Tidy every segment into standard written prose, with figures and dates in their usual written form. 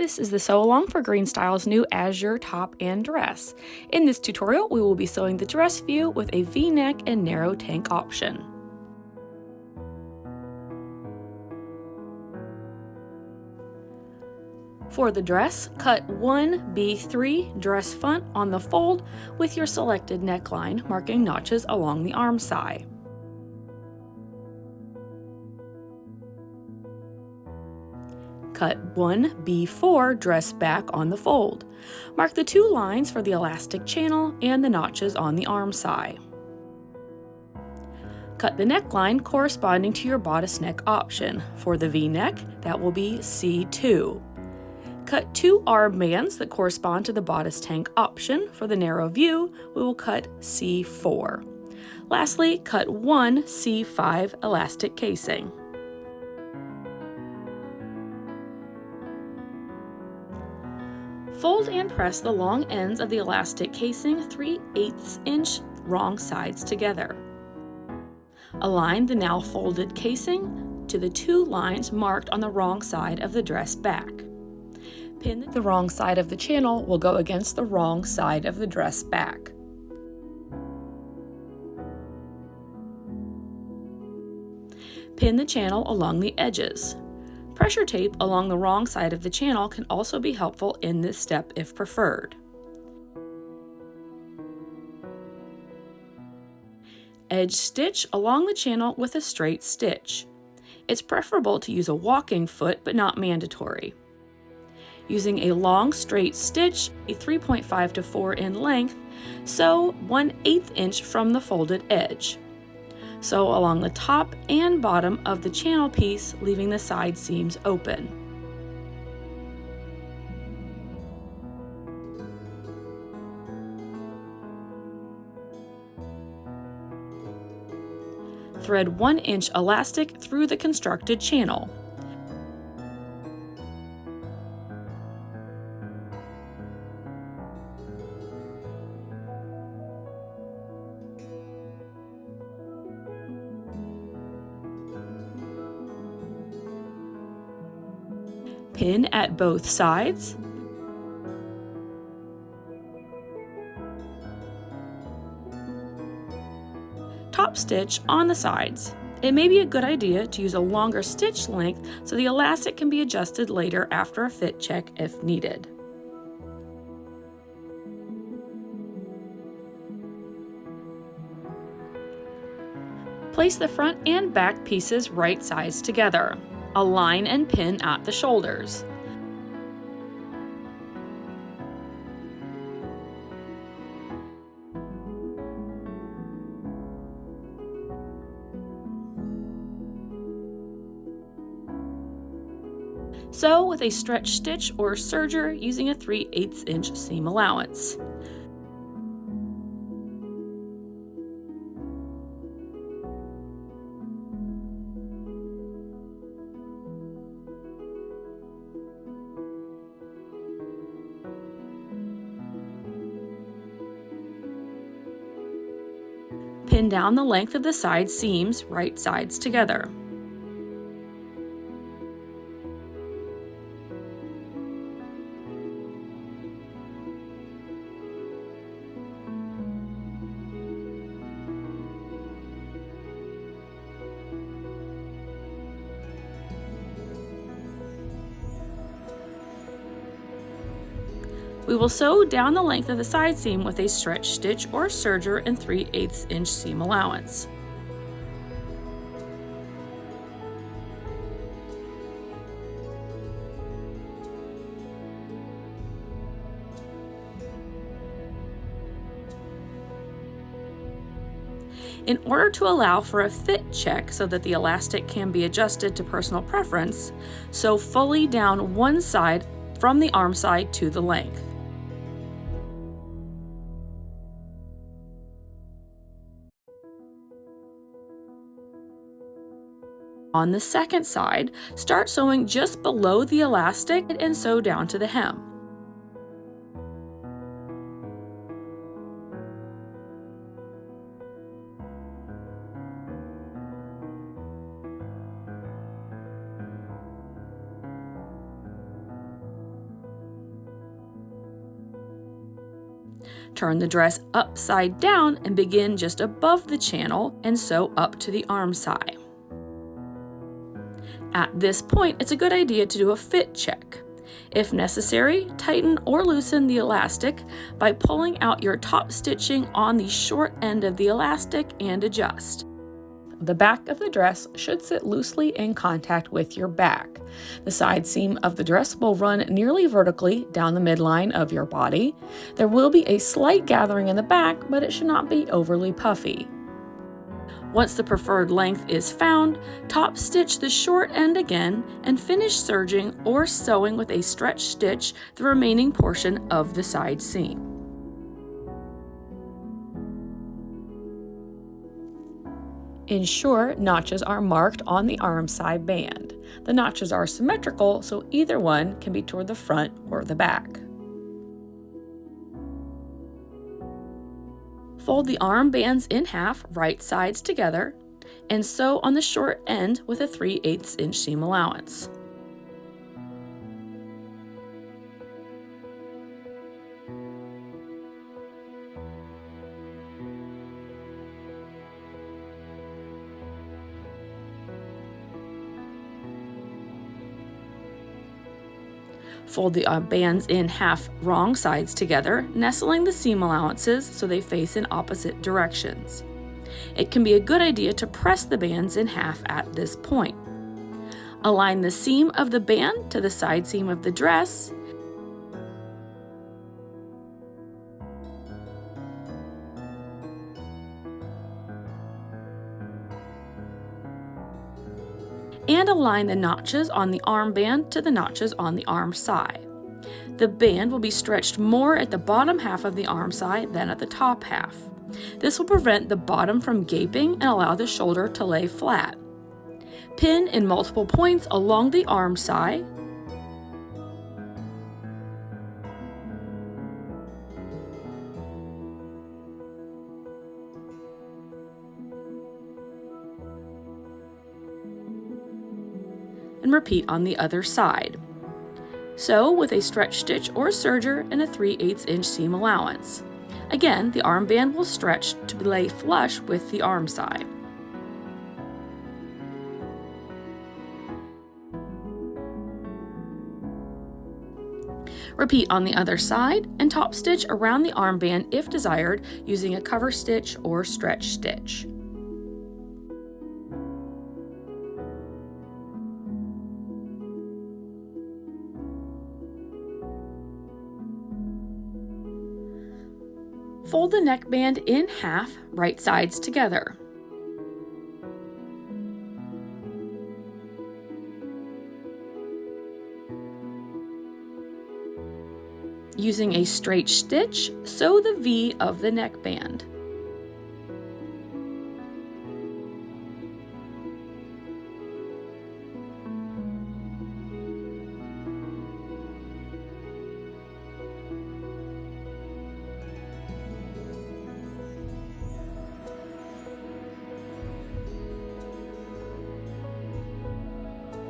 This is the sew along for Greenstyle's new Azure top and dress. In this tutorial, we will be sewing the dress view with a V-neck and narrow tank option. For the dress, cut 1B3 dress front on the fold with your selected neckline, marking notches along the armscye. Cut 1B4 dress back on the fold. Mark the two lines for the elastic channel and the notches on the armscye. Cut the neckline corresponding to your bodice neck option. For the V-neck, that will be C2. Cut two arm bands that correspond to the bodice tank option. For the narrow view, we will cut C4. Lastly, cut one C5 elastic casing. Fold and press the long ends of the elastic casing 3/8 inch wrong sides together. Align the now folded casing to the two lines marked on the wrong side of the dress back. Pin the wrong side of the channel will go against the wrong side of the dress back. Pin the channel along the edges. Pressure tape along the wrong side of the channel can also be helpful in this step if preferred. Edge stitch along the channel with a straight stitch. It's preferable to use a walking foot, but not mandatory. Using a long straight stitch, a 3.5 to 4 in length, sew 1/8 inch from the folded edge. Sew along the top and bottom of the channel piece, leaving the side seams open. Thread 1 inch elastic through the constructed channel. Pin at both sides. Top stitch on the sides. It may be a good idea to use a longer stitch length so the elastic can be adjusted later after a fit check if needed. Place the front and back pieces right sides together. Align and pin at the shoulders. Sew with a stretch stitch or serger using a 3/8 inch seam allowance. Pin down the length of the side seams, right sides together. We will sew down the length of the side seam with a stretch stitch or serger and 3/8 inch seam allowance. In order to allow for a fit check so that the elastic can be adjusted to personal preference, sew fully down one side from the armscye to the length. On the second side, start sewing just below the elastic and sew down to the hem. Turn the dress upside down and begin just above the channel and sew up to the armscye. At this point, it's a good idea to do a fit check. If necessary, tighten or loosen the elastic by pulling out your top stitching on the short end of the elastic and adjust. The back of the dress should sit loosely in contact with your back. The side seam of the dress will run nearly vertically down the midline of your body. There will be a slight gathering in the back, but it should not be overly puffy. Once the preferred length is found, top stitch the short end again and finish serging or sewing with a stretch stitch the remaining portion of the side seam. Ensure notches are marked on the armscye band. The notches are symmetrical, so either one can be toward the front or the back. Fold the arm bands in half, right sides together, and sew on the short end with a 3/8 inch seam allowance. Fold the bands in half wrong sides together, nestling the seam allowances so they face in opposite directions. It can be a good idea to press the bands in half at this point. Align the seam of the band to the side seam of the dress, and align the notches on the armband to the notches on the armscye. The band will be stretched more at the bottom half of the armscye than at the top half. This will prevent the bottom from gaping and allow the shoulder to lay flat. Pin in multiple points along the armscye. And repeat on the other side. Sew with a stretch stitch or serger and a 3/8 inch seam allowance. Again, the armband will stretch to lay flush with the armscye. Repeat on the other side and top stitch around the armband if desired using a cover stitch or stretch stitch. Fold the neckband in half, right sides together. Using a straight stitch, sew the V of the neckband.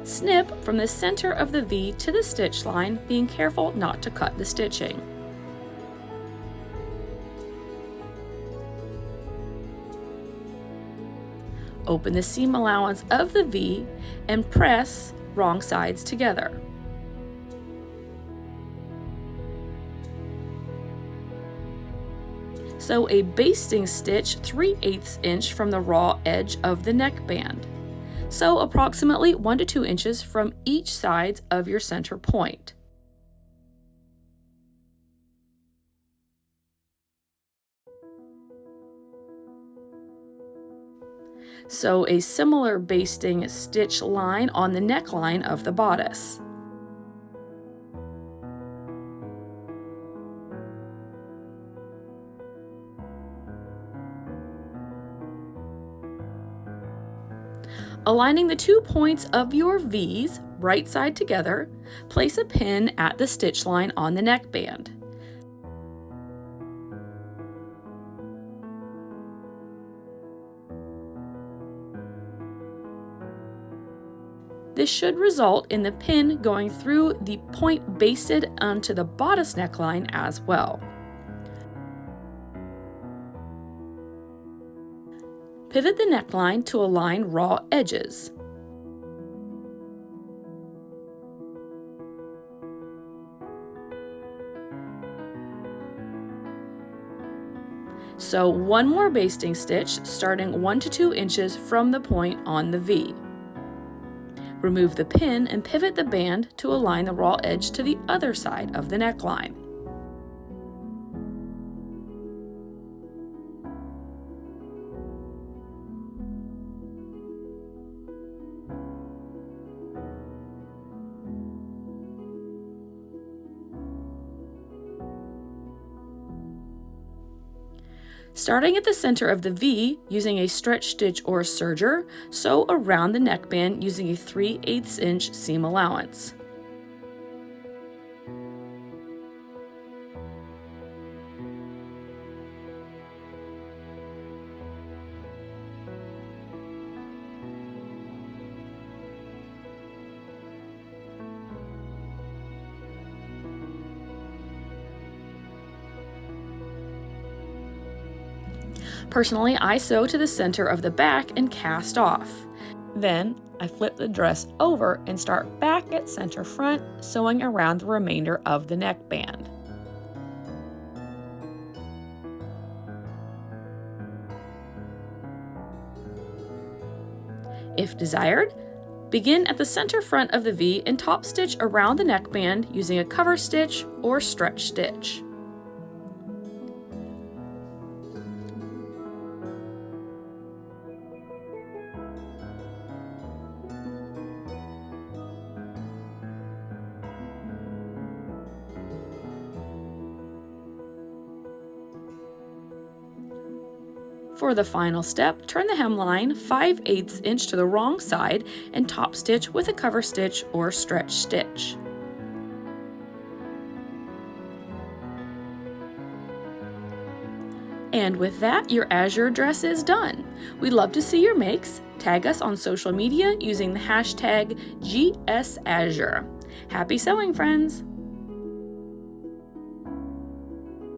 Snip from the center of the V to the stitch line, being careful not to cut the stitching. Open the seam allowance of the V and press wrong sides together. Sew a basting stitch 3/8 inch from the raw edge of the neckband. Sew approximately 1 to 2 inches from each side of your center point. Sew a similar basting stitch line on the neckline of the bodice. Aligning the 2 points of your V's, right side together, place a pin at the stitch line on the neckband. This should result in the pin going through the point basted onto the bodice neckline as well. Pivot the neckline to align raw edges. Sew one more basting stitch starting 1 to 2 inches from the point on the V. Remove the pin and pivot the band to align the raw edge to the other side of the neckline. Starting at the center of the V, using a stretch stitch or serger, sew around the neckband using a 3/8 inch seam allowance. Personally, I sew to the center of the back and cast off. Then, I flip the dress over and start back at center front, sewing around the remainder of the neckband. If desired, begin at the center front of the V and top stitch around the neckband using a cover stitch or stretch stitch. For the final step, turn the hemline 5/8 inch to the wrong side and top stitch with a cover stitch or stretch stitch. And with that, your Azure dress is done. We'd love to see your makes. Tag us on social media using the hashtag GSAzure. Happy sewing, friends!